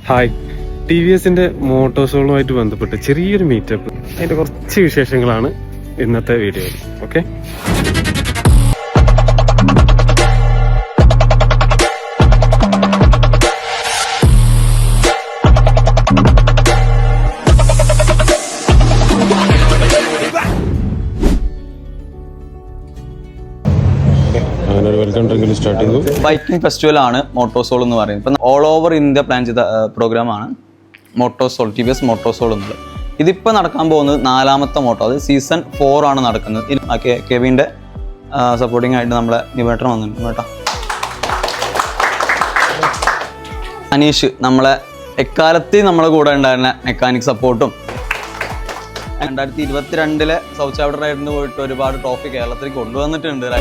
Hi, T V എസിന്റെ മോട്ടോഴ്സുകളുമായിട്ട് ബന്ധപ്പെട്ട് ചെറിയൊരു മീറ്റപ്പ്, അതിന്റെ കുറച്ച് വിശേഷങ്ങളാണ് ഇന്നത്തെ വീഡിയോയിൽ. ഓക്കെ, ബൈക്കിംഗ് ഫെസ്റ്റിവൽ ആണ് മോട്ടോസോൾ എന്ന് പറയുന്നത്. ഇപ്പം ഓൾ ഓവർ ഇന്ത്യ പ്ലാൻ ചെയ്ത പ്രോഗ്രാമാണ് മോട്ടോസോൾ, ടി വി എസ് മോട്ടോസോൾ എന്നുള്ളത്. ഇതിപ്പോൾ നടക്കാൻ പോകുന്നത് 4ാമത്തെ മോട്ടോ, അത് സീസൺ 4 ആണ് നടക്കുന്നത്. കെവിൻ്റെ സപ്പോർട്ടിംഗ് ആയിട്ട് നമ്മളെ നിവേട്ടൻ വന്നിട്ടുണ്ട്. അനീഷ് നമ്മളെ എക്കാലത്ത് നമ്മളെ കൂടെ ഉണ്ടായിരുന്ന മെക്കാനിക് സപ്പോർട്ടും 2022 സൗത്ത് ചാപ്റ്റർ റൈഡിന് പോയിട്ട് ഒരുപാട് ട്രോഫി കേരളത്തിൽ കൊണ്ടുവന്നിട്ടുണ്ട്.